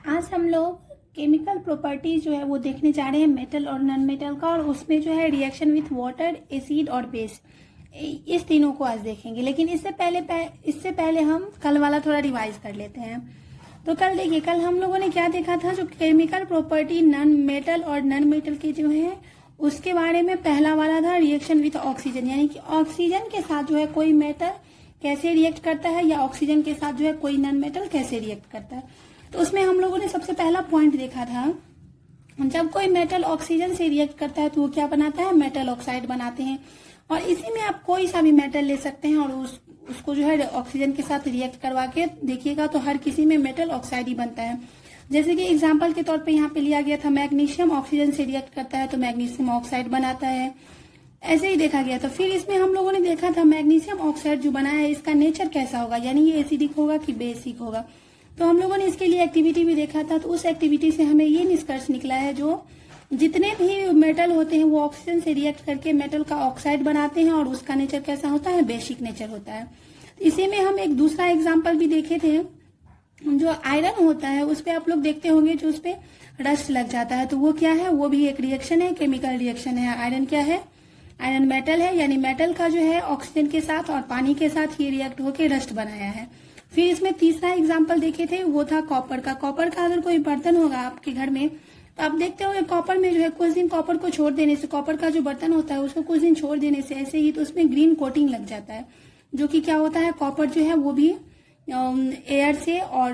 आज हम लोग केमिकल प्रॉपर्टीज जो है वो देखने जा रहे हैं मेटल और नॉन मेटल का, और उसमें जो है रिएक्शन विथ वाटर, एसिड और बेस, इस तीनों को आज देखेंगे। लेकिन इससे पहले हम कल वाला थोड़ा रिवाइज कर लेते हैं। तो कल देखिए, कल हम लोगों ने क्या देखा था, जो केमिकल प्रॉपर्टी नॉन मेटल और नॉन मेटल के जो है उसके बारे में पहला वाला था रिएक्शन विथ ऑक्सीजन, यानी कि ऑक्सीजन के साथ जो है कोई मेटल कैसे रिएक्ट करता है या ऑक्सीजन के साथ जो है कोई नॉन मेटल कैसे रिएक्ट करता है। तो उसमें हम लोगों ने सबसे पहला पॉइंट देखा था, जब कोई मेटल ऑक्सीजन से रिएक्ट करता है तो वो क्या बनाता है, मेटल ऑक्साइड बनाते हैं। और इसी में आप कोई सा भी मेटल ले सकते हैं और उसको जो है ऑक्सीजन के साथ रिएक्ट करवा के देखिएगा तो हर किसी में मेटल ऑक्साइड ही बनता है। जैसे कि एग्जाम्पल के तौर पे यहाँ पे लिया गया था, मैग्नीशियम ऑक्सीजन से रिएक्ट करता है तो मैग्नीशियम ऑक्साइड बनाता है, ऐसे ही देखा गया था। फिर इसमें हम लोगों ने देखा था मैग्नीशियम ऑक्साइड जो बना है इसका नेचर कैसा होगा, यानी ये एसिडिक होगा कि बेसिक होगा। तो हम लोगों ने इसके लिए एक्टिविटी भी देखा था। तो उस एक्टिविटी से हमें ये निष्कर्ष निकला है, जो जितने भी मेटल होते हैं वो ऑक्सीजन से रिएक्ट करके मेटल का ऑक्साइड बनाते हैं और उसका नेचर कैसा होता है, बेसिक नेचर होता है। इसी में हम एक दूसरा एग्जाम्पल भी देखे थे, जो आयरन होता है उस पे आप लोग देखते होंगे जो उस पे रस्ट लग जाता है, तो वो क्या है, वो भी एक रिएक्शन है, केमिकल रिएक्शन है। आयरन क्या है, आयरन मेटल है, यानी मेटल का जो है ऑक्सीजन के साथ और पानी के साथ ये रिएक्ट होकर रस्ट बनाया है। फिर इसमें तीसरा एग्जाम्पल देखे थे, वो था कॉपर का। कॉपर का अगर कोई बर्तन होगा आपके घर में तो आप देखते होंगे कॉपर में जो है कुछ दिन कॉपर को छोड़ देने से, कॉपर का जो बर्तन होता है उसको कुछ दिन छोड़ देने से ऐसे ही तो उसमें ग्रीन कोटिंग लग जाता है, जो कि क्या होता है, कॉपर जो है वो भी एयर से और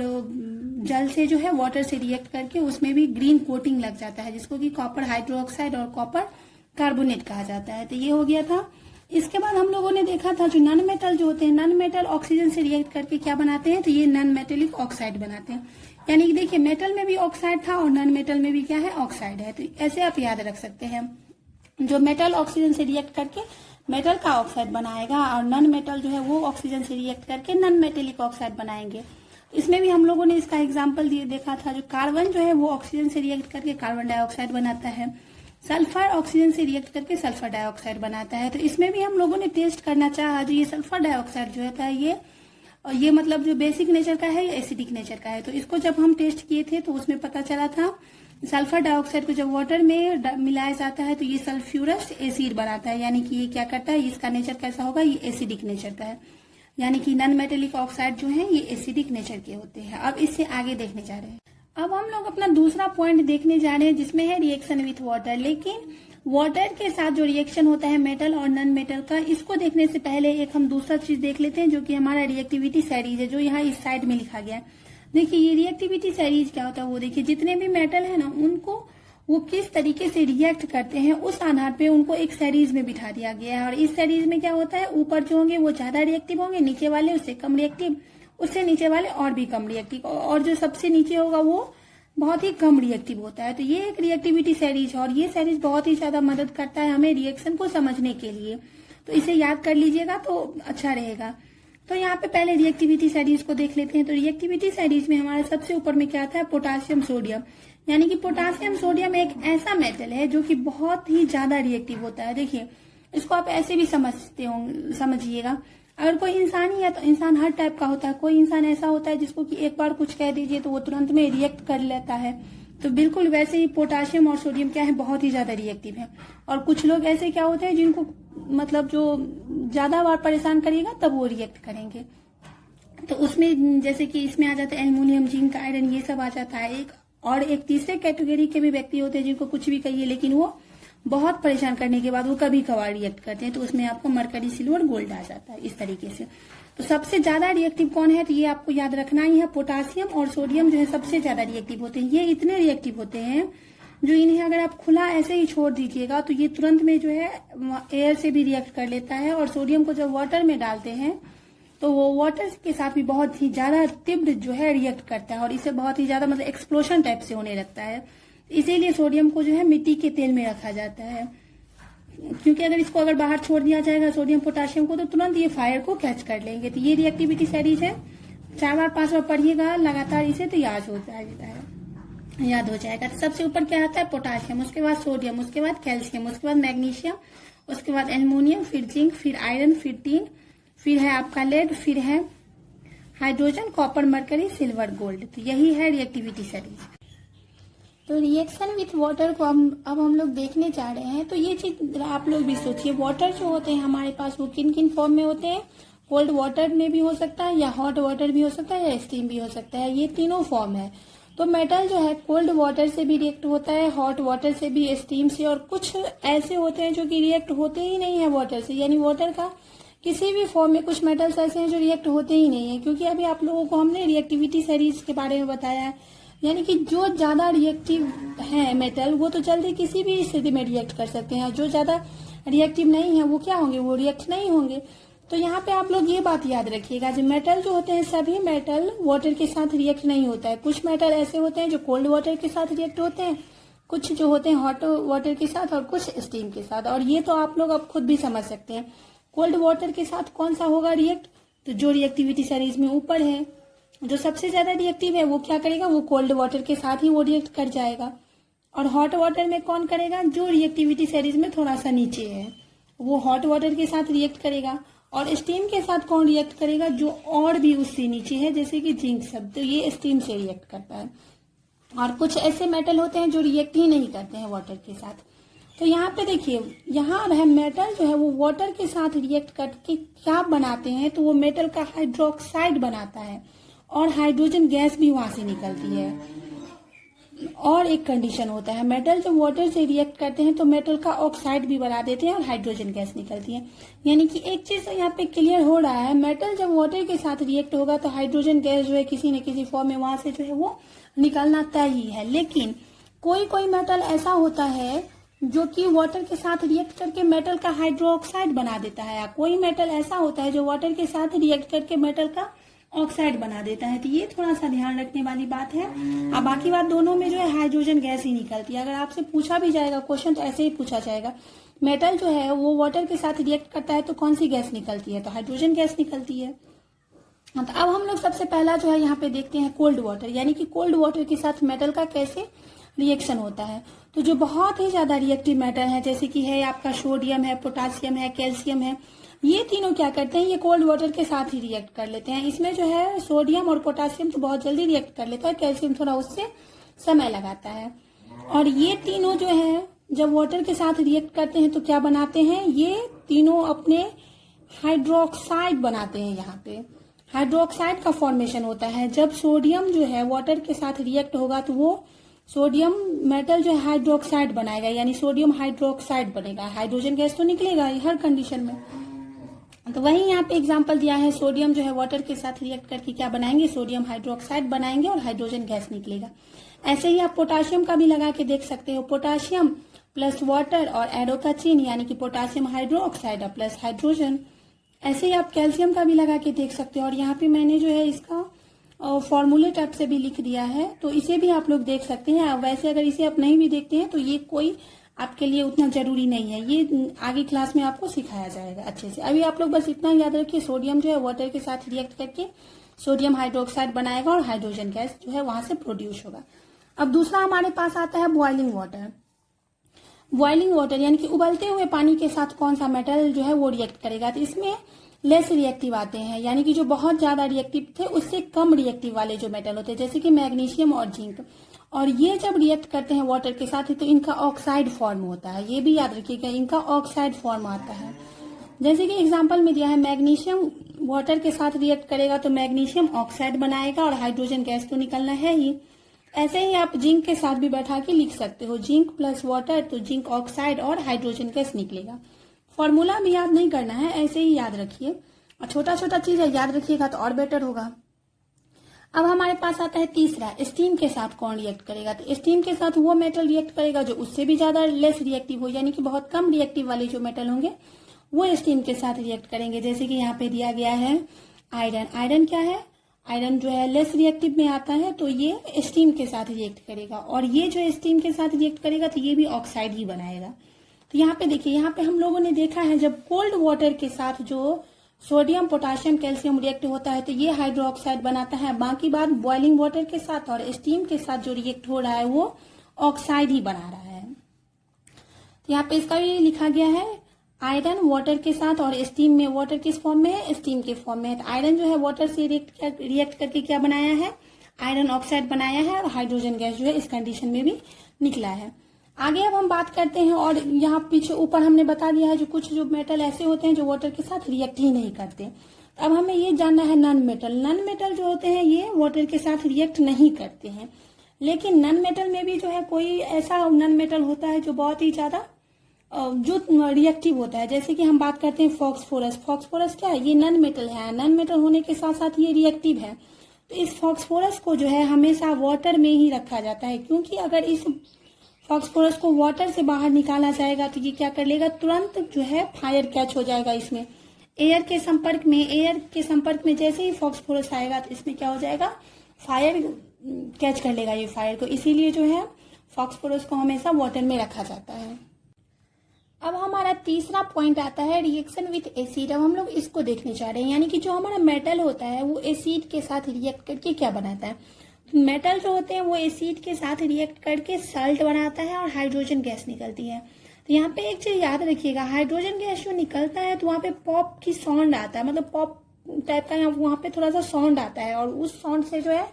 जल से जो है वाटर से रिएक्ट करके उसमें भी ग्रीन कोटिंग लग जाता है, जिसको कि कॉपर हाइड्रोक्साइड और कॉपर कार्बोनेट कहा जाता है। तो ये हो गया था। इसके बाद हम लोगों ने देखा था जो नॉन मेटल जो होते हैं, नॉन मेटल ऑक्सीजन से रिएक्ट करके क्या बनाते हैं, तो ये नॉन मेटेलिक ऑक्साइड बनाते हैं। यानी कि देखिए, मेटल में भी ऑक्साइड था और नॉन मेटल में भी क्या है, ऑक्साइड है। तो ऐसे आप याद रख सकते हैं, जो मेटल ऑक्सीजन से रिएक्ट करके मेटल का ऑक्साइड बनाएगा और नॉन मेटल जो है वो ऑक्सीजन से रिएक्ट करके नॉन मेटेलिक ऑक्साइड बनाएंगे। इसमें भी हम लोगों ने इसका एग्जाम्पल देखा था, जो कार्बन जो है वो ऑक्सीजन से रिएक्ट करके कार्बन डाइऑक्साइड बनाता है, सल्फर ऑक्सीजन से रिएक्ट करके सल्फर डाइऑक्साइड बनाता है। तो इसमें भी हम लोगों ने टेस्ट करना चाहा, जो ये सल्फर डाइऑक्साइड जो होता है ये मतलब जो बेसिक नेचर का है या एसिडिक नेचर का है। तो इसको जब हम टेस्ट किए थे तो उसमें पता चला था सल्फर डाइऑक्साइड को जब वाटर में मिलाया जाता है तो ये सल्फ्यूरस एसिड बनाता है, यानी कि ये क्या करता है, इसका नेचर कैसा होगा, ये एसिडिक नेचर का है। यानी कि नॉन मेटेलिक ऑक्साइड जो है ये एसिडिक नेचर के होते हैं। अब इससे आगे देखने जा रहे हैं। अब हम लोग अपना दूसरा पॉइंट देखने जा रहे हैं, जिसमें है रिएक्शन विथ वाटर। लेकिन वाटर के साथ जो रिएक्शन होता है मेटल और नॉन मेटल का, इसको देखने से पहले एक हम दूसरा चीज देख लेते हैं, जो कि हमारा रिएक्टिविटी सीरीज है, जो यहाँ इस साइड में लिखा गया है। देखिए, ये रिएक्टिविटी सीरीज क्या होता है वो देखिए, जितने भी मेटल है ना उनको वो किस तरीके से रिएक्ट करते हैं उस आधार पे उनको एक सीरीज में बिठा दिया गया है। और इस सीरीज में क्या होता है, ऊपर जो होंगे वो ज्यादा रिएक्टिव होंगे, नीचे वाले उससे कम रिएक्टिव, उससे नीचे वाले और भी कम रिएक्टिव, और जो सबसे नीचे होगा वो बहुत ही कम रिएक्टिव होता है। तो ये एक रिएक्टिविटी सीरीज है और ये सीरीज बहुत ही ज्यादा मदद करता है हमें रिएक्शन को समझने के लिए। तो इसे याद कर लीजिएगा तो अच्छा रहेगा। तो यहाँ पे पहले रिएक्टिविटी सीरीज को देख लेते हैं। तो रिएक्टिविटी सीरीज में हमारे सबसे ऊपर में क्या आता है, पोटासियम सोडियम। यानी कि पोटासियम सोडियम एक ऐसा मेटल है जो कि बहुत ही ज्यादा रिएक्टिव होता है। देखिए, इसको आप ऐसे भी समझिएगा, अगर कोई इंसान ही है तो इंसान हर टाइप का होता है। कोई इंसान ऐसा होता है जिसको कि एक बार कुछ कह दीजिए तो वो तुरंत में रिएक्ट कर लेता है, तो बिल्कुल वैसे ही पोटासियम और सोडियम क्या है, बहुत ही ज्यादा रिएक्टिव है। और कुछ लोग ऐसे क्या होते हैं जिनको मतलब जो ज्यादा बार परेशान करिएगा तब वो रिएक्ट करेंगे। तो उसमें जैसे कि इसमें आ जाता है एल्युमिनियम, जिंक, आयरन, ये सब आ जाता है। एक तीसरे कैटेगरी के भी व्यक्ति होते हैं जिनको कुछ भी कहिए लेकिन वो बहुत परेशान करने के बाद वो कभी कभार रिएक्ट करते हैं, तो उसमें आपको मरकरी, सिल्वर, गोल्ड आ जाता है इस तरीके से। तो सबसे ज्यादा रिएक्टिव कौन है, तो ये आपको याद रखना ही है, पोटासियम और सोडियम जो है सबसे ज्यादा रिएक्टिव होते हैं। ये इतने रिएक्टिव होते हैं जो इन्हें अगर आप खुला ऐसे ही छोड़ दीजिएगा तो ये तुरंत में जो है एयर से भी रिएक्ट कर लेता है। और सोडियम को जब वाटर में डालते हैं तो वो वाटर के साथ भी बहुत ही ज्यादा तीव्र जो है रिएक्ट करता है और इसे बहुत ही ज्यादा मतलब एक्सप्लोशन टाइप से होने लगता है। इसीलिए सोडियम को जो है मिट्टी के तेल में रखा जाता है, क्योंकि अगर बाहर छोड़ दिया जाएगा सोडियम पोटासियम को तो तुरंत ये फायर को कैच कर लेंगे। तो ये रिएक्टिविटी सीरीज है, 4 बार 5 बार पढ़िएगा लगातार इसे तो याद हो जाएगा। तो सबसे ऊपर क्या आता है, पोटासियम, उसके बाद सोडियम, उसके बाद कैल्शियम, उसके बाद मैग्नीशियम, उसके बाद एल्युमिनियम, फिर जिंक, फिर आयरन, फिर टीन, फिर है आपका लेड, फिर है hydrogen, copper, mercury, silver, gold. तो यही है रिएक्टिविटी सीरीज। तो रिएक्शन विथ वाटर को अब हम लोग देखने जा रहे हैं। तो ये चीज आप लोग भी सोचिए, वाटर जो होते हैं हमारे पास वो किन किन फॉर्म में होते हैं। कोल्ड वाटर में भी हो सकता है, या हॉट वाटर भी हो सकता है, या स्टीम भी हो सकता है। ये तीनों फॉर्म है। तो मेटल जो है कोल्ड वाटर से भी रिएक्ट होता है, हॉट वाटर से भी, स्टीम से, और कुछ ऐसे होते हैं जो कि रिएक्ट होते ही नहीं है वाटर से। यानी वाटर का किसी भी फॉर्म में कुछ मेटल्स ऐसे हैं जो रिएक्ट होते ही नहीं है। क्योंकि अभी आप लोगों को हमने रिएक्टिविटी सीरीज के बारे में बताया है, यानी कि जो ज्यादा रिएक्टिव है मेटल वो तो जल्दी किसी भी स्थिति में रिएक्ट कर सकते हैं। जो ज्यादा रिएक्टिव नहीं है वो क्या होंगे, वो रिएक्ट नहीं होंगे। तो यहाँ पे आप लोग ये बात याद रखिएगा, जो मेटल जो होते हैं सभी मेटल वाटर के साथ रिएक्ट नहीं होता है। कुछ मेटल ऐसे होते हैं जो कोल्ड वाटर के साथ रिएक्ट होते हैं, कुछ जो होते हैं हॉट वाटर के साथ, और कुछ स्टीम के साथ। और ये तो आप लोग अब खुद भी समझ सकते हैं कोल्ड वाटर के साथ कौन सा होगा रिएक्ट। तो जो रिएक्टिविटी सीरीज में ऊपर है, जो सबसे ज्यादा रिएक्टिव है वो क्या करेगा, वो कोल्ड वाटर के साथ ही वो रिएक्ट कर जाएगा। और हॉट वाटर में कौन करेगा, जो रिएक्टिविटी सीरीज में थोड़ा सा नीचे है वो हॉट वाटर के साथ रिएक्ट करेगा। और स्टीम के साथ कौन रिएक्ट करेगा, जो और भी उससे नीचे है, जैसे कि जिंक सब, तो ये स्टीम से रिएक्ट करता है। और कुछ ऐसे मेटल होते हैं जो रिएक्ट ही नहीं करते हैं वाटर के साथ। तो यहाँ पे देखिए, यहाँ मेटल जो है वो वाटर के साथ रिएक्ट करके क्या बनाते हैं, तो वो मेटल का हाइड्रोक्साइड बनाता है, और हाइड्रोजन गैस भी वहां से निकलती है। और एक कंडीशन होता है, मेटल जब वाटर से रिएक्ट करते हैं तो मेटल का ऑक्साइड भी बना देते हैं और हाइड्रोजन गैस निकलती है। यानी कि एक चीज यहाँ पे क्लियर हो रहा है, मेटल जब वाटर के साथ रिएक्ट होगा तो हाइड्रोजन गैस जो है किसी न किसी फॉर्म में वहां से जो है वो निकलना तय ही है। लेकिन कोई कोई मेटल ऐसा होता है जो कि वाटर के साथ रिएक्ट करके मेटल का हाइड्रोक्साइड बना देता है, या कोई मेटल ऐसा होता है जो वाटर के साथ रिएक्ट करके मेटल का ऑक्साइड बना देता है। तो ये थोड़ा सा ध्यान रखने वाली बात है। अब बाकी बात दोनों में जो है हाइड्रोजन गैस ही निकलती है। अगर आपसे पूछा भी जाएगा क्वेश्चन तो ऐसे ही पूछा जाएगा, मेटल जो है वो वाटर के साथ रिएक्ट करता है तो कौन सी गैस निकलती है, तो हाइड्रोजन गैस निकलती है। तो अब हम लोग सबसे पहला जो है यहाँ पे देखते हैं कोल्ड वाटर, यानी कि कोल्ड वाटर के साथ मेटल का कैसे रिएक्शन होता है। तो जो बहुत ही ज्यादा रिएक्टिव मेटल है, जैसे कि है आपका सोडियम है, पोटासियम है, कैल्शियम है, ये तीनों क्या करते हैं, ये कोल्ड वाटर के साथ ही रिएक्ट कर लेते हैं। इसमें जो है सोडियम और पोटासियम तो बहुत जल्दी रिएक्ट कर लेता है, कैल्शियम थोड़ा उससे समय लगाता है। और ये तीनों जो है जब वाटर के साथ रिएक्ट करते हैं तो क्या बनाते हैं, ये तीनों अपने हाइड्रोक्साइड बनाते हैं। यहाँ पे हाइड्रोक्साइड का फॉर्मेशन होता है। जब सोडियम जो है वाटर के साथ रिएक्ट होगा तो वो सोडियम मेटल जो है हाइड्रोक्साइड बनाएगा, यानी सोडियम हाइड्रोक्साइड बनेगा। हाइड्रोजन गैस तो निकलेगा हर कंडीशन में। तो वही यहाँ पे एग्जांपल दिया है, सोडियम जो है वाटर के साथ रिएक्ट करके क्या बनाएंगे, सोडियम हाइड्रोक्साइड बनाएंगे और हाइड्रोजन गैस निकलेगा। ऐसे ही आप पोटाशियम का भी लगा के देख सकते हो, पोटाशियम प्लस वाटर और एरो का चिन्ह, यानी कि पोटाशियम हाइड्रोक्साइड प्लस हाइड्रोजन। ऐसे ही आप कैल्शियम का भी लगा के देख सकते हो, और यहाँ पे मैंने जो है इसका फॉर्मूले टाइप से भी लिख दिया है, तो इसे भी आप लोग देख सकते हैं। वैसे अगर इसे आप नहीं भी देखते हैं तो ये कोई आपके लिए उतना जरूरी नहीं है, ये आगे क्लास में आपको सिखाया जाएगा अच्छे से। अभी आप लोग बस इतना याद रखिए, सोडियम जो है वाटर के साथ रिएक्ट करके सोडियम हाइड्रोक्साइड बनाएगा और हाइड्रोजन गैस जो है वहां से प्रोड्यूस होगा। अब दूसरा हमारे पास आता है बॉइलिंग वाटर। बॉइलिंग वाटर यानी कि उबलते हुए पानी के साथ कौन सा मेटल जो है वो रिएक्ट करेगा, तो इसमें लेस रिएक्टिव आते हैं, यानी कि जो बहुत ज्यादा रिएक्टिव थे उससे कम रिएक्टिव वाले जो मेटल होते हैं, जैसे कि मैग्नीशियम और जिंक। और ये जब रिएक्ट करते हैं वाटर के साथ तो इनका ऑक्साइड फॉर्म होता है, ये भी याद रखिएगा, इनका ऑक्साइड फॉर्म आता है। जैसे कि एग्जांपल में दिया है, मैग्नीशियम वाटर के साथ रिएक्ट करेगा तो मैग्नीशियम ऑक्साइड बनाएगा और हाइड्रोजन गैस तो निकलना है ही। ऐसे ही आप जिंक के साथ भी बैठा के लिख सकते हो, जिंक प्लस वाटर तो जिंक ऑक्साइड और हाइड्रोजन गैस निकलेगा। फॉर्मूला भी याद नहीं करना है, ऐसे ही याद रखिए, और छोटा छोटा चीज है याद रखिएगा तो और बेटर होगा। अब हमारे पास आता है तीसरा, स्टीम के साथ कौन रिएक्ट करेगा, तो स्टीम के साथ वो मेटल रिएक्ट करेगा जो उससे भी ज्यादा लेस रिएक्टिव हो, यानी कि बहुत कम रिएक्टिव वाले जो मेटल होंगे वो स्टीम के साथ रिएक्ट करेंगे। जैसे कि यहाँ पे दिया गया है आयरन। आयरन क्या है, आयरन जो है लेस रिएक्टिव में आता है, तो ये स्टीम के साथ रिएक्ट करेगा, और ये जो स्टीम के साथ रिएक्ट करेगा तो ये भी ऑक्साइड ही बनाएगा। तो यहाँ पे देखिए, यहाँ पे हम लोगों ने देखा है जब कोल्ड वाटर के साथ जो सोडियम पोटाशियम कैल्शियम रिएक्ट होता है तो ये हाइड्रोक्साइड बनाता है। बाकी बात बॉइलिंग वाटर के साथ और स्टीम के साथ जो रिएक्ट हो रहा है वो ऑक्साइड ही बना रहा है। तो यहाँ पे इसका भी लिखा गया है, आयरन वाटर के साथ और स्टीम में, वाटर किस फॉर्म में है, स्टीम के फॉर्म में है। तो आयरन जो है वाटर से रिएक्ट करके क्या बनाया है, आयरन ऑक्साइड बनाया है और हाइड्रोजन गैस जो है इस कंडीशन में भी निकला है। आगे अब हम बात करते हैं, और यहाँ पीछे ऊपर हमने बता दिया है जो कुछ जो मेटल ऐसे होते हैं जो वाटर के साथ रिएक्ट ही नहीं करते। अब हमें ये जानना है नॉन मेटल। नॉन मेटल जो होते हैं ये वाटर के साथ रिएक्ट नहीं करते हैं, लेकिन नॉन मेटल में भी जो है कोई ऐसा नॉन मेटल होता है जो बहुत ही ज्यादा जो रिएक्टिव होता है। जैसे कि हम बात करते हैं फॉस्फोरस। फॉस्फोरस क्या है, ये नॉन मेटल है, नॉन मेटल होने के साथ साथ ये रिएक्टिव है। तो इस फॉस्फोरस को जो है हमेशा वाटर में ही रखा जाता है, क्योंकि अगर इस फॉस्फोरस को वाटर से बाहर निकाला जाएगा तो ये क्या कर लेगा, तुरंत जो है फायर कैच हो जाएगा इसमें। एयर के संपर्क में जैसे ही फॉस्फोरस आएगा तो इसमें क्या हो जाएगा, फायर कैच कर लेगा ये फायर को। इसीलिए जो है फॉस्फोरस को हमेशा वाटर में रखा जाता है। अब हमारा तीसरा पॉइंट आता है रिएक्शन विथ एसिड। अब हम लोग इसको देखने जा रहे हैं, यानी कि जो हमारा मेटल होता है वो एसिड के साथ रिएक्ट करके क्या बनाता है। मेटल जो होते हैं वो एसिड के साथ रिएक्ट करके साल्ट बनाता है और हाइड्रोजन गैस निकलती है। तो यहाँ पे एक चीज याद रखिएगा, हाइड्रोजन गैस जो निकलता है तो वहाँ पे पॉप की साउंड आता है, मतलब पॉप टाइप का वहाँ पे थोड़ा सा साउंड आता है, और उस साउंड से जो है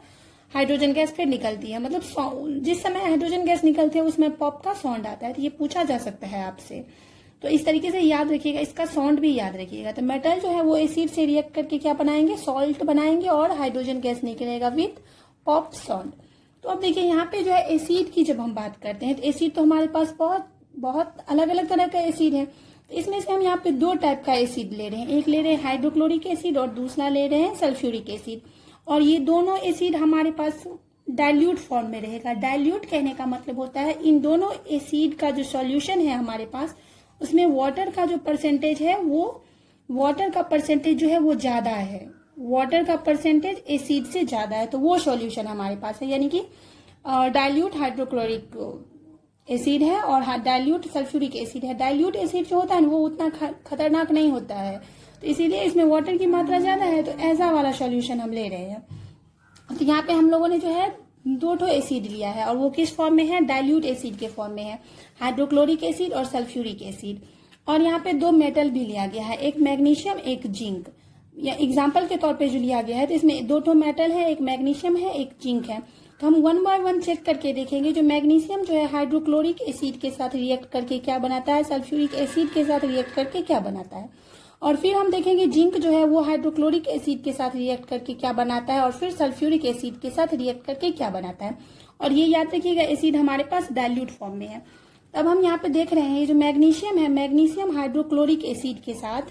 हाइड्रोजन गैस फिर निकलती है। मतलब जिस समय हाइड्रोजन गैस निकलती है उसमें पॉप का साउंड आता है। तो ये पूछा जा सकता है आपसे, तो इस तरीके से याद रखिएगा, इसका साउंड भी याद रखिएगा। तो मेटल जो है वो एसिड से रिएक्ट करके क्या बनाएंगे, सॉल्ट बनाएंगे और हाइड्रोजन गैस निकलेगा विथ पॉप साउंड। तो अब देखिए यहाँ पे जो है एसिड की जब हम बात करते हैं तो एसिड तो हमारे पास बहुत अलग अलग तरह का एसिड है। तो इसमें से हम यहाँ पे दो टाइप का एसिड ले रहे हैं, एक ले रहे हैं हाइड्रोक्लोरिक एसिड और दूसरा ले रहे हैं सल्फ्यूरिक एसिड। और ये दोनों एसिड हमारे पास डाइल्यूट फॉर्म में रहेगा। डाइल्यूट कहने का मतलब होता है इन दोनों एसिड का जो सॉल्यूशन है हमारे पास उसमें वाटर का जो परसेंटेज है वो वाटर का परसेंटेज जो है वो ज्यादा है, वाटर का परसेंटेज एसिड से ज्यादा है, तो वो सॉल्यूशन हमारे पास है। यानी कि डाइल्यूट हाइड्रोक्लोरिक एसिड है और डाइल्यूट सल्फ्यूरिक एसिड है। डाइल्यूट एसिड जो होता है वो उतना खतरनाक नहीं होता है, तो इसीलिए इसमें वाटर की मात्रा ज्यादा है, तो ऐसा वाला सॉल्यूशन हम ले रहे हैं। तो यहाँ पे हम लोगों ने जो है दो ठो एसिड लिया है, और वो किस फॉर्म में है, डाइल्यूट एसिड के फॉर्म में है, हाइड्रोक्लोरिक एसिड और सल्फ्यूरिक एसिड। और यहाँ पे दो मेटल भी लिया गया है, एक मैग्नीशियम एक जिंक, या एग्जाम्पल के तौर पे जो लिया गया है। तो इसमें दो ठो मेटल है, एक मैग्नीशियम है एक जिंक है। तो हम वन बाय वन चेक करके देखेंगे। जो मैग्नीशियम जो है हाइड्रोक्लोरिक एसिड के साथ रिएक्ट करके क्या बनाता है, सल्फ्यूरिक एसिड के साथ रिएक्ट करके क्या बनाता है। और फिर हम देखेंगे जिंक जो है वो हाइड्रोक्लोरिक एसिड के साथ रिएक्ट करके क्या बनाता है, और फिर सल्फ्यूरिक एसिड के साथ रिएक्ट करके क्या बनाता है। और ये याद रखिएगा एसिड हमारे पास डाइल्यूट फॉर्म में है। अब हम यहाँ पे देख रहे हैं ये जो मैग्नीशियम है, मैग्नीशियम हाइड्रोक्लोरिक एसिड के साथ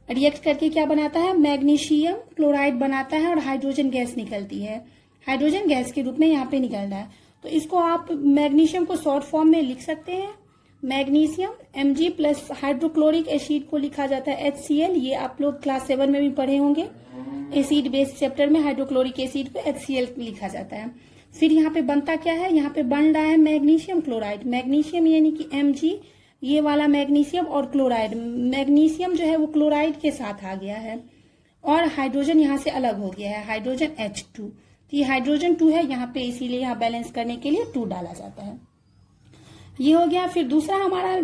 रिएक्ट करके क्या बनाता है, मैग्नीशियम क्लोराइड बनाता है और हाइड्रोजन गैस निकलती है, हाइड्रोजन गैस के रूप में यहाँ पे निकल रहा है। तो इसको आप मैग्नीशियम को शॉर्ट फॉर्म में लिख सकते हैं, magnesium Mg plus hydrochloric acid को लिखा जाता है HCl। ये आप लोग क्लास 7 में भी पढ़े होंगे, एसिड बेस चैप्टर में हाइड्रोक्लोरिक एसिड को HCl लिखा जाता है। फिर यहाँ पे बनता क्या है, यहाँ पे बन रहा है मैग्नीशियम क्लोराइड। मैग्नीशियम यानी कि Mg, ये वाला मैग्नीशियम और क्लोराइड, मैग्नीशियम जो है वो क्लोराइड के साथ आ गया है और हाइड्रोजन यहाँ से अलग हो गया है, हाइड्रोजन H2। तो ये हाइड्रोजन 2 है यहाँ पे, इसीलिए यहाँ बैलेंस करने के लिए 2 डाला जाता है। ये हो गया। फिर दूसरा हमारा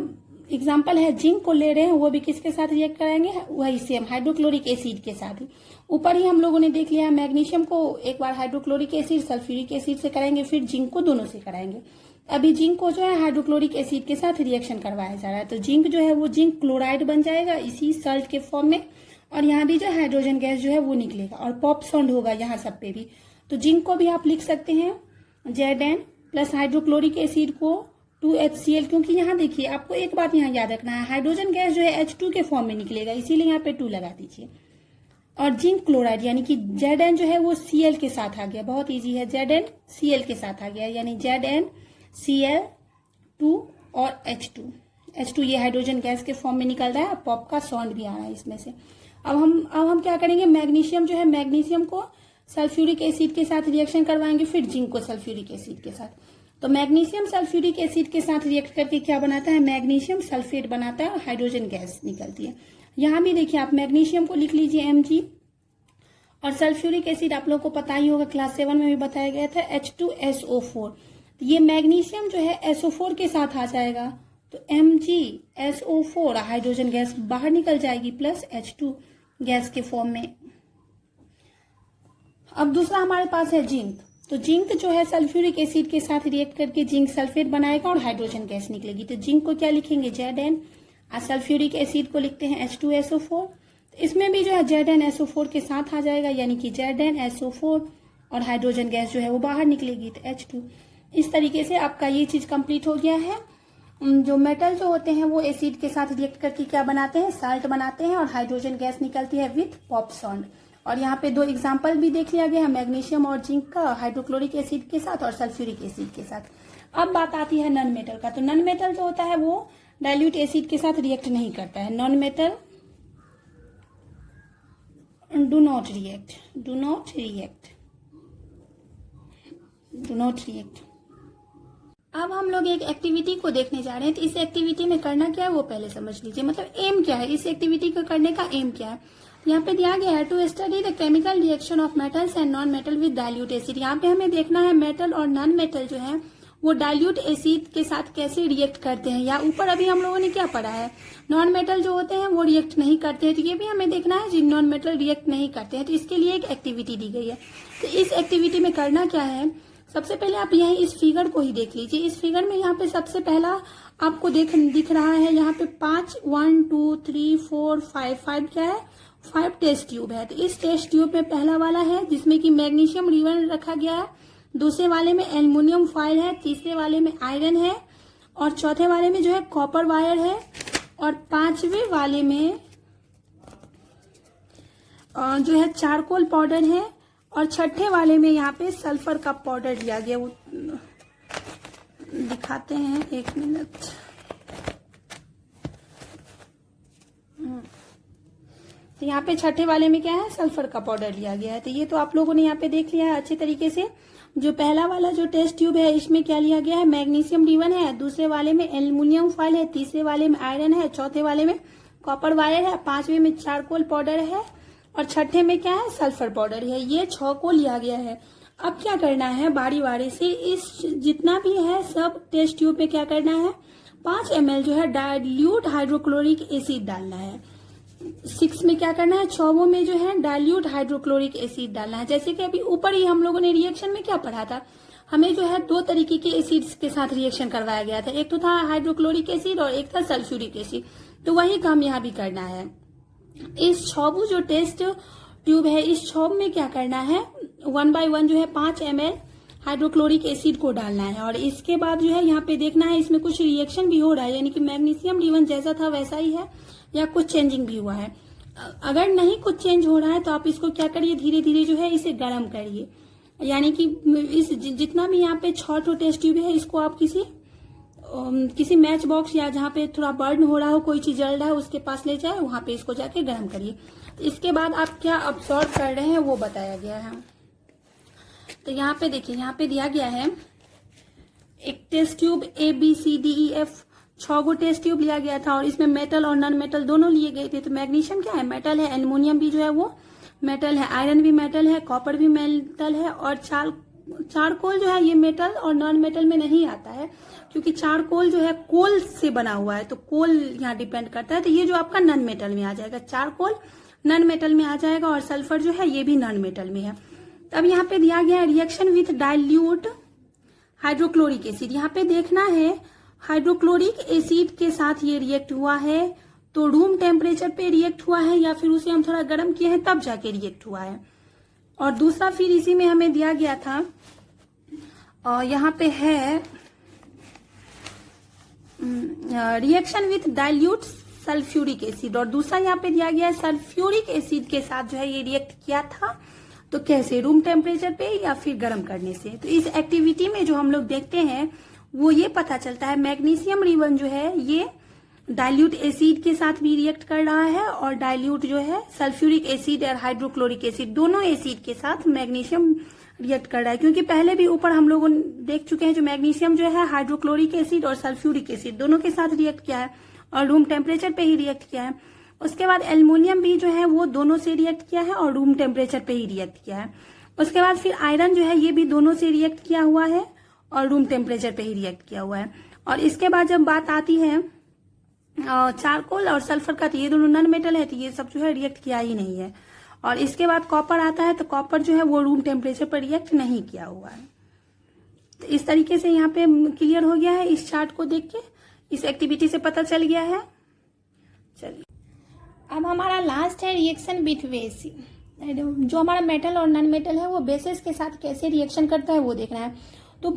एग्जाम्पल है जिंक को ले रहे हैं, वो भी किसके साथ रिएक्ट कराएंगे, वही सेम हाइड्रोक्लोरिक एसिड के साथ ही। ऊपर ही हम लोगों ने देख लिया मैग्नीशियम को एक बार हाइड्रोक्लोरिक एसिड सल्फ्यूरिक एसिड से कराएंगे, फिर जिंक को दोनों से कराएंगे। अभी जिंक को जो है हाइड्रोक्लोरिक एसिड के साथ रिएक्शन करवाया जा रहा है, तो जिंक जो है वो जिंक क्लोराइड बन जाएगा इसी सल्ट के फॉर्म में, और यहाँ भी जो हाइड्रोजन गैस जो है वो निकलेगा और पॉप साउंड होगा यहाँ सब पे भी। तो जिंक को भी आप लिख सकते हैं Zn प्लस हाइड्रोक्लोरिक एसिड को 2HCl, क्योंकि यहाँ देखिए आपको एक बात यहाँ याद रखना है, हाइड्रोजन गैस जो है H2 के फॉर्म में निकलेगा, इसीलिए यहाँ पे 2 लगा दीजिए। और जिंक क्लोराइड यानी कि Zn जो है वो Cl के साथ आ गया, बहुत इजी है, Zn Cl के साथ आ गया, यानी ZnCl2 और H2 ये हाइड्रोजन गैस के फॉर्म में निकल रहा है, पॉप का साउंड भी आ रहा है इसमें से। अब हम क्या करेंगे, मैग्नीशियम जो है मैग्नीशियम को सल्फ्यूरिक एसिड के साथ रिएक्शन करवाएंगे, फिर जिंक को सल्फ्यूरिक एसिड के साथ। तो मैग्नीशियम सल्फ्यूरिक एसिड के साथ रिएक्ट करके क्या बनाता है, मैग्नीशियम सल्फेट बनाता है और हाइड्रोजन गैस निकलती है। यहाँ भी देखिए आप मैग्नीशियम को लिख लीजिए Mg, और सल्फ्यूरिक एसिड आप लोग को पता ही होगा, क्लास 7 में भी बताया गया था, H2SO4। तो ये मैग्नीशियम जो है SO4 के साथ आ जाएगा तो MgSO4 हाइड्रोजन गैस बाहर निकल जाएगी प्लस H2 गैस के फॉर्म में। अब दूसरा हमारे पास है जिंक। तो जिंक जो है सल्फ्यूरिक एसिड के साथ रिएक्ट करके जिंक सल्फेट बनाएगा और हाइड्रोजन गैस निकलेगी। तो जिंक को क्या लिखेंगे, Zn, और सल्फ्यूरिक एसिड को लिखते हैं H2SO4। इसमें भी जो है ZnSO4 के साथ आ जाएगा, यानी कि ZnSO4 और हाइड्रोजन गैस जो है वो बाहर निकलेगी, तो H2। इस तरीके से आपका ये चीज कंप्लीट हो गया है। जो मेटल जो होते हैं वो एसिड के साथ रिएक्ट करके क्या बनाते हैं, साल्ट बनाते हैं, और हाइड्रोजन गैस निकलती है विथ पॉपसॉन्ड। और यहाँ पे दो एग्जाम्पल भी देख लिया गया है, मैग्नीशियम और जिंक का, हाइड्रोक्लोरिक एसिड के साथ और सल्फ्यूरिक एसिड के साथ। अब बात आती है नॉन मेटल का। तो नॉन मेटल जो होता है वो डाइल्यूट एसिड के साथ रिएक्ट नहीं करता है। Non metal do not react. अब हम लोग एक एक्टिविटी को देखने जा रहे हैं। तो इस एक्टिविटी में करना क्या है वो पहले समझ लीजिए, मतलब एम क्या है, इस एक्टिविटी को करने का एम क्या है। यहाँ पे दिया गया है to study the chemical reaction of metals and non metal with dilute acid. यहाँ पे हमें देखना है मेटल और नॉन मेटल जो है वो डाइल्यूट एसिड के साथ कैसे रिएक्ट करते हैं। या ऊपर अभी हम लोगों ने क्या पढ़ा है, नॉन मेटल जो होते हैं वो रिएक्ट नहीं करते हैं, तो ये भी हमें देखना है जिन नॉन मेटल रिएक्ट नहीं करते हैं। तो इसके लिए एक एक्टिविटी दी गई है। तो इस एक्टिविटी में करना क्या है, सबसे पहले आप यहीं इस फिगर को ही देख लीजिए। इस फिगर में यहाँ पे सबसे पहला आपको दिख रहा है यहाँ पे 5 1 2 3 4 5 क्या है, 5 टेस्ट ट्यूब है। तो इस टेस्ट ट्यूब में पहला वाला है जिसमें कि मैग्नीशियम रिबन रखा गया है, दूसरे वाले में एल्युमिनियम फॉइल है, तीसरे वाले में आयरन है, और चौथे वाले में जो है कॉपर वायर है, और पांचवे वाले में जो है चारकोल पाउडर है, और छठे वाले में यहाँ पे सल्फर का पाउडर लिया गया। वो दिखाते हैं, एक मिनट। तो यहाँ पे छठे वाले में क्या है, सल्फर का पाउडर लिया गया है। तो ये तो आप लोगों ने यहाँ पे देख लिया है अच्छे तरीके से। जो पहला वाला जो टेस्ट ट्यूब है इसमें क्या लिया गया है, मैग्नीशियम रिबन है, दूसरे वाले में एल्युमिनियम फॉइल है, तीसरे वाले में आयरन है, चौथे वाले में कॉपर वायर है, पांचवे में चारकोल पाउडर है, और छठे में क्या है, सल्फर पाउडर है। ये 6 को लिया गया है। अब क्या करना है, बारी बारी से इस जितना भी है सब टेस्ट ट्यूब में क्या करना है, 5 ml जो है डाइल्यूट हाइड्रोक्लोरिक एसिड डालना है। 6 में क्या करना है, 6 में जो है डाइल्यूट हाइड्रोक्लोरिक एसिड डालना है। जैसे कि अभी ऊपर ही हम लोगों ने रिएक्शन में क्या पढ़ा था, हमें जो है 2 तरीके के एसिड्स के साथ रिएक्शन करवाया गया था, एक तो था हाइड्रोक्लोरिक एसिड और एक था सल्फ्यूरिक एसिड। तो वही काम यहाँ भी करना है। इस 6 जो टेस्ट ट्यूब है, इस 6 में क्या करना है, 1 by 1 जो है 5 ml हाइड्रोक्लोरिक एसिड को डालना है। और इसके बाद जो है यहाँ पे देखना है इसमें कुछ रिएक्शन भी हो रहा है, यानी कि मैग्नीशियम रिबन जैसा था वैसा ही है या कुछ चेंजिंग भी हुआ है। अगर नहीं कुछ चेंज हो रहा है तो आप इसको क्या करिए, धीरे धीरे जो है इसे गर्म करिए। यानी कि इस जितना भी यहाँ पे 6 टेस्ट ट्यूब है इसको आप किसी मैच बॉक्स या जहाँ पे थोड़ा बर्न हो रहा हो, कोई चीज जल रहा है, उसके पास ले जाए, वहां पे इसको जाके गर्म करिए। इसके बाद आप क्या अब्सॉर्ब कर रहे हैं वो बताया गया है। तो यहाँ पे देखिए, यहाँ पे दिया गया है एक test tube ABCDEF, 6 test tube लिया गया था, और इसमें मेटल और नॉन मेटल दोनों लिए गए थे। तो मैग्नीशियम क्या है, मेटल है, एल्युमिनियम भी जो है वो मेटल है, आयरन भी मेटल है, कॉपर भी मेटल है, और चारकोल जो है ये मेटल और नॉन मेटल में नहीं आता है, क्योंकि चारकोल जो है कोल से बना हुआ है, तो कोल यहाँ डिपेंड करता है। तो ये जो आपका नॉन मेटल में आ जाएगा, चारकोल नॉन मेटल में आ जाएगा, और सल्फर जो है ये भी नॉन मेटल में है। तब यहाँ पे दिया गया है reaction with dilute hydrochloric acid. यहाँ पे देखना है हाइड्रोक्लोरिक एसिड के साथ ये रिएक्ट हुआ है तो रूम टेम्परेचर पे रिएक्ट हुआ है, या फिर उसे हम थोड़ा गर्म किए हैं तब जाके रिएक्ट हुआ है। और दूसरा फिर इसी में हमें दिया गया था, और यहाँ पे है reaction with dilute sulphuric acid, और दूसरा यहाँ पे दिया गया है सल्फ्यूरिक एसिड के साथ जो है ये रिएक्ट किया था, तो कैसे, रूम टेम्परेचर पे या फिर गर्म करने से। तो इस एक्टिविटी में जो हम लोग देखते हैं वो ये पता चलता है मैग्नीशियम रिबन जो है ये डाइल्यूट एसिड के साथ भी रिएक्ट कर रहा है, और डाइल्यूट जो है सल्फ्यूरिक एसिड और हाइड्रोक्लोरिक एसिड दोनों एसिड के साथ मैग्नीशियम रिएक्ट कर रहा है। क्योंकि पहले भी ऊपर हम लोग देख चुके हैं, जो मैग्नीशियम जो है हाइड्रोक्लोरिक एसिड और सल्फ्यूरिक एसिड दोनों के साथ रिएक्ट किया है और रूम टेम्परेचर पे ही रिएक्ट किया है। उसके बाद एल्युमिनियम भी जो है वो दोनों से रिएक्ट किया है और रूम टेम्परेचर पे ही रिएक्ट किया है। उसके बाद फिर आयरन जो है ये भी दोनों से रिएक्ट किया हुआ है और रूम टेम्परेचर पे ही रिएक्ट किया हुआ है। और इसके बाद जब बात आती है चारकोल और सल्फर का, तो ये दोनों नॉन मेटल है, तो ये सब जो है रिएक्ट किया ही नहीं है। और इसके बाद कॉपर आता है, तो कॉपर जो है वो रूम टेम्परेचर पर रिएक्ट नहीं किया हुआ है। तो इस तरीके से यहाँ पे क्लियर हो गया है, इस चार्ट को देख के, इस एक्टिविटी से पता चल गया है। चलिए अब हमारा लास्ट है रिएक्शन विथ बेस। जो हमारा मेटल और नॉन मेटल है वो बेसिस के साथ कैसे रिएक्शन करता है वो देखना है। तो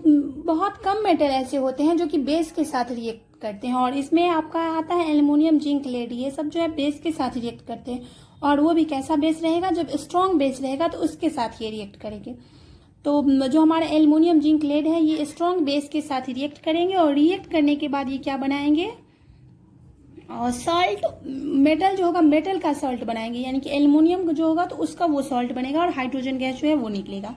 बहुत कम मेटल ऐसे होते हैं जो कि बेस के साथ रिएक्ट करते हैं, और इसमें आपका आता है एल्युमिनियम, जिंक, लेड, ये सब जो है बेस के साथ रिएक्ट करते हैं। और वो भी कैसा बेस रहेगा, जब स्ट्रॉन्ग बेस रहेगा तो उसके साथ ये रिएक्ट करेंगे। तो जो हमारा एल्युमिनियम, जिंक, लेड है ये स्ट्रॉन्ग बेस के साथ रिएक्ट करेंगे, और रिएक्ट करने के बाद ये क्या बनाएंगे, और सॉल्ट, मेटल जो होगा मेटल का सॉल्ट बनाएंगे, यानी कि एल्युमिनियम जो होगा तो उसका वो सॉल्ट बनेगा और हाइड्रोजन गैस जो है वो निकलेगा।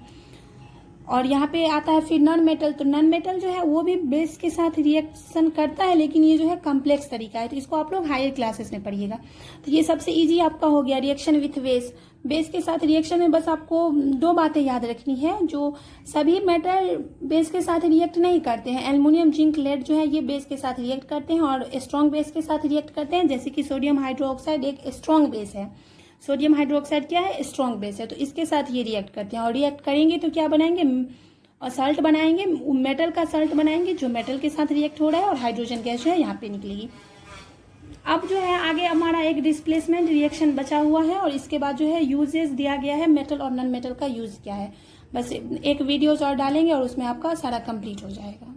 और यहाँ पे आता है फिर नॉन मेटल। तो नॉन मेटल जो है वो भी बेस के साथ रिएक्शन करता है, लेकिन ये जो है कॉम्प्लेक्स तरीका है, तो इसको आप लोग हायर क्लासेस में पढ़िएगा। तो ये सबसे इजी आपका हो गया रिएक्शन विथ बेस। बेस के साथ रिएक्शन में बस आपको दो बातें याद रखनी है, जो सभी मेटल बेस के साथ रिएक्ट नहीं करते हैं। एल्युमिनियम, जिंक, लेड जो है ये बेस के साथ रिएक्ट करते हैं और स्ट्रॉन्ग बेस के साथ रिएक्ट करते हैं, जैसे कि सोडियम हाइड्रोक्साइड एक स्ट्रॉन्ग बेस है। सोडियम हाइड्रोक्साइड क्या है, स्ट्रॉन्ग बेस है, तो इसके साथ ये रिएक्ट करते हैं। और रिएक्ट करेंगे तो क्या बनाएंगे, और सॉल्ट बनाएंगे, मेटल का सॉल्ट बनाएंगे जो मेटल के साथ रिएक्ट हो रहा है, और हाइड्रोजन गैस जो है यहाँ पे निकलेगी। अब जो है आगे हमारा एक डिस्प्लेसमेंट रिएक्शन बचा हुआ है, और इसके बाद जो है यूजेस दिया गया है, मेटल और नॉन मेटल का यूज क्या है। बस एक वीडियोस और डालेंगे और उसमें आपका सारा कंप्लीट हो जाएगा।